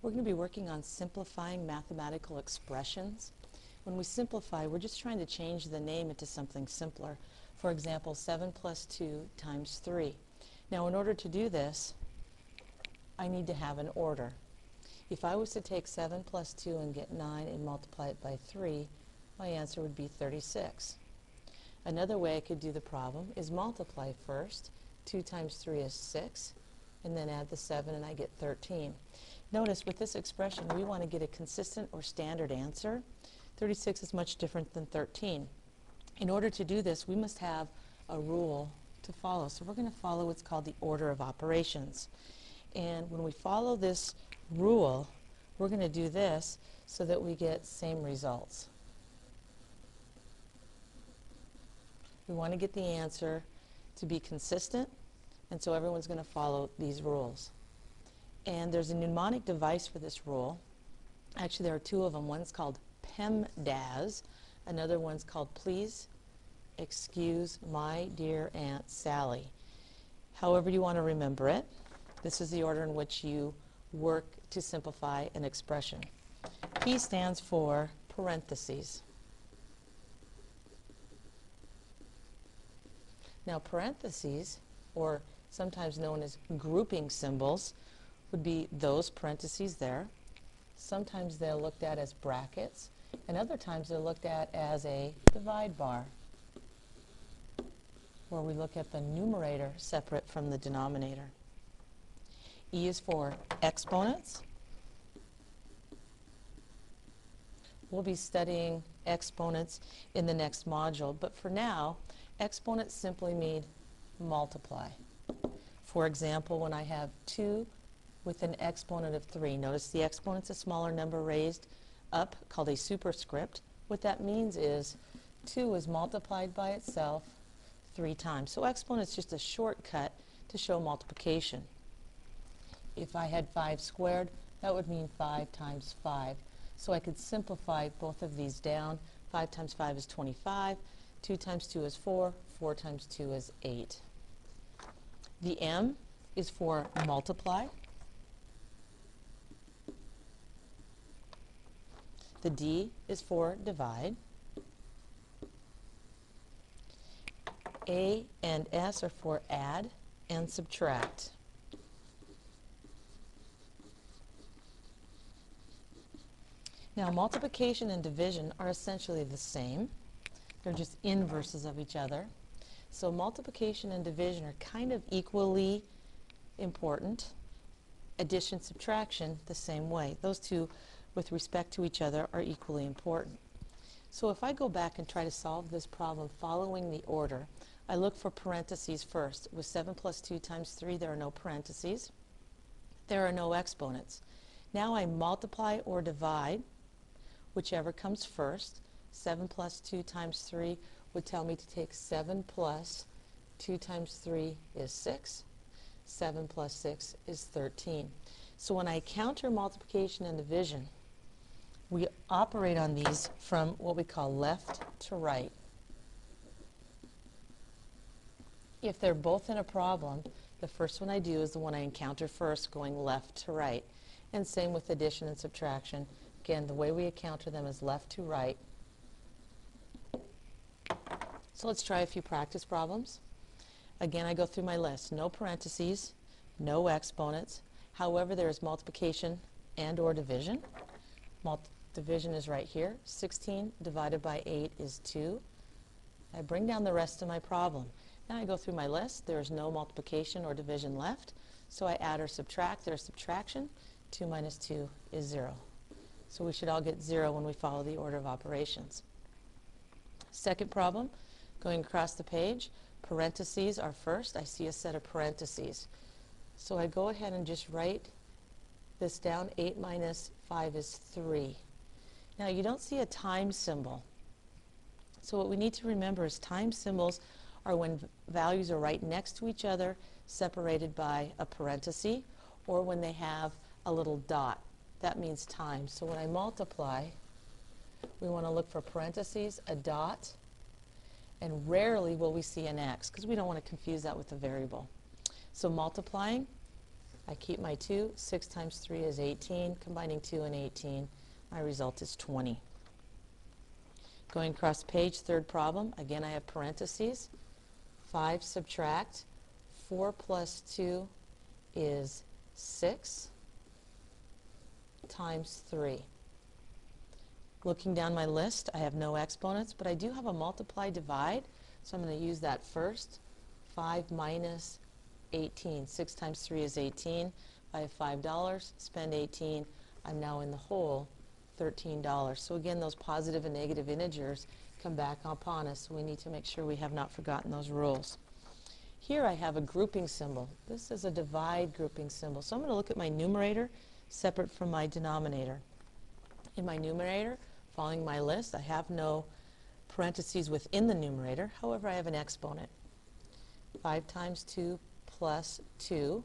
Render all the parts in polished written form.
We're going to be working on simplifying mathematical expressions. When we simplify, we're just trying to change the name into something simpler. For example, 7 plus 2 times 3. Now, in order to do this, I need to have an order. If I was to take 7 plus 2 and get 9 and multiply it by 3, my answer would be 36. Another way I could do the problem is multiply first. 2 times 3 is 6, and then add the 7 and I get 13. Notice with this expression we want to get a consistent or standard answer. 36 is much different than 13. In order to do this, we must have a rule to follow. So we're going to follow what's called the order of operations. And when we follow this rule, we're going to do this so that we get same results. We want to get the answer to be consistent, and so everyone's going to follow these rules. And there's a mnemonic device for this rule. Actually, there are two of them. One's called PEMDAS. Another one's called Please Excuse My Dear Aunt Sally. However you want to remember it, this is the order in which you work to simplify an expression. P stands for parentheses. Now, parentheses, or sometimes known as grouping symbols, would be those parentheses there. Sometimes they're looked at as brackets, and other times they're looked at as a divide bar, where we look at the numerator separate from the denominator. E is for exponents. We'll be studying exponents in the next module, but for now, exponents simply mean multiply. For example, when I have 2 with an exponent of 3, notice the exponent's a smaller number raised up called a superscript. What that means is 2 is multiplied by itself 3 times. So exponent's just a shortcut to show multiplication. If I had 5 squared, that would mean 5 times 5. So I could simplify both of these down. 5 times 5 is 25. 2 times 2 is 4. 4 times 2 is 8. The M is for multiply. The D is for divide. A and S are for add and subtract. Now, multiplication and division are essentially the same. They're just inverses of each other. So multiplication and division are kind of equally important. Addition, subtraction, the same way. Those two, with respect to each other, are equally important. So if I go back and try to solve this problem following the order, I look for parentheses first. With 7 plus 2 times 3, there are no parentheses. There are no exponents. Now I multiply or divide, whichever comes first. 7 plus 2 times 3 would tell me to take 7 plus 2 times 3 is 6. 7 plus 6 is 13. So when I counter multiplication and division, we operate on these from what we call left to right. If they're both in a problem, the first one I do is the one I encounter first, going left to right. And same with addition and subtraction. Again, the way we encounter them is left to right. So let's try a few practice problems. Again, I go through my list. No parentheses, no exponents. However, there is multiplication and or division. Division is right here. 16 divided by 8 is 2. I bring down the rest of my problem. Now I go through my list. There is no multiplication or division left. So I add or subtract. There's subtraction. 2 minus 2 is 0. So we should all get 0 when we follow the order of operations. Second problem, going across the page, parentheses are first. I see a set of parentheses. So I go ahead and just write this down. 8 minus 5 is 3. Now you don't see a times symbol. So what we need to remember is times symbols are when values are right next to each other, separated by a parenthesis, or when they have a little dot. That means times. So when I multiply, we want to look for parentheses, a dot, and rarely will we see an x, because we don't want to confuse that with a variable. So multiplying, I keep my 2. 6 times 3 is 18. Combining 2 and 18, my result is 20. Going across the page, third problem. Again, I have parentheses. 5 subtract 4 plus 2 is 6 times 3. Looking down my list, I have no exponents, but I do have a multiply divide, so I'm going to use that first. 5 minus 18. 6 times 3 is 18. I have $5. Spend 18. I'm now in the hole, $13. So again, those positive and negative integers come back upon us, so we need to make sure we have not forgotten those rules. Here I have a grouping symbol. This is a divide grouping symbol. So I'm going to look at my numerator separate from my denominator. In my numerator, following my list, I have no parentheses within the numerator. However, I have an exponent. 5 times 2 plus 2.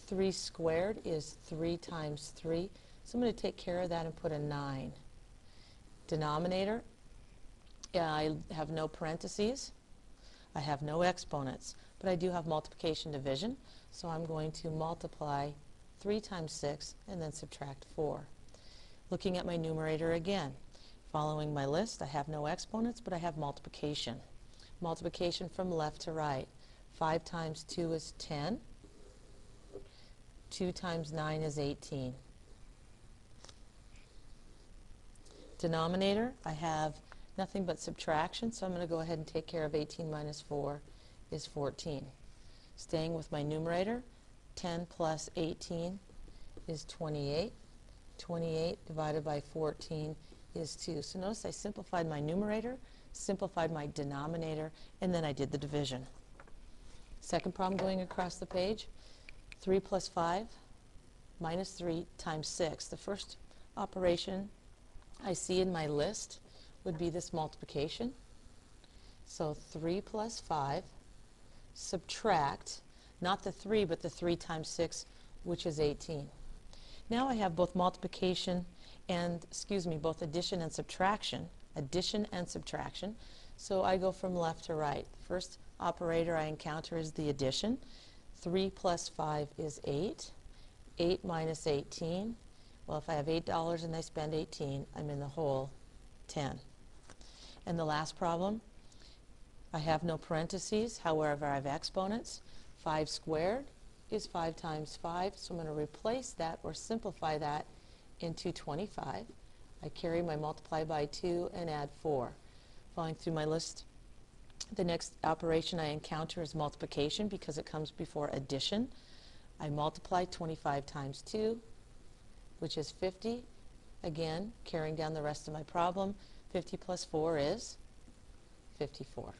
3 squared is 3 times 3. So I'm going to take care of that and put a 9. Denominator, I have no parentheses. I have no exponents, but I do have multiplication division. So I'm going to multiply 3 times 6 and then subtract 4. Looking at my numerator again, following my list, I have no exponents, but I have multiplication. Multiplication from left to right. 5 times 2 is 10. 2 times 9 is 18. Denominator, I have nothing but subtraction, so I'm going to go ahead and take care of 18 minus 4 is 14. Staying with my numerator, 10 plus 18 is 28. 28 divided by 14 is 2. So notice I simplified my numerator, simplified my denominator, and then I did the division. Second problem going across the page, 3 plus 5 minus 3 times 6. The first operation I see in my list would be this multiplication. So 3 plus 5, subtract, not the 3, but the 3 times 6, which is 18. Now I have both multiplication and, both addition and subtraction. Addition and subtraction. So I go from left to right. First operator I encounter is the addition. 3 plus 5 is 8. 8 minus 18. Well, if I have $8 and I spend 18, I'm in the hole, 10. And the last problem, I have no parentheses. However, I have exponents. 5 squared is 5 times 5, so I'm going to replace that or simplify that into 25. I carry my multiply by 2 and add 4. Following through my list, the next operation I encounter is multiplication because it comes before addition. I multiply 25 times 2, which is 50. Again, carrying down the rest of my problem, 50 plus 4 is 54.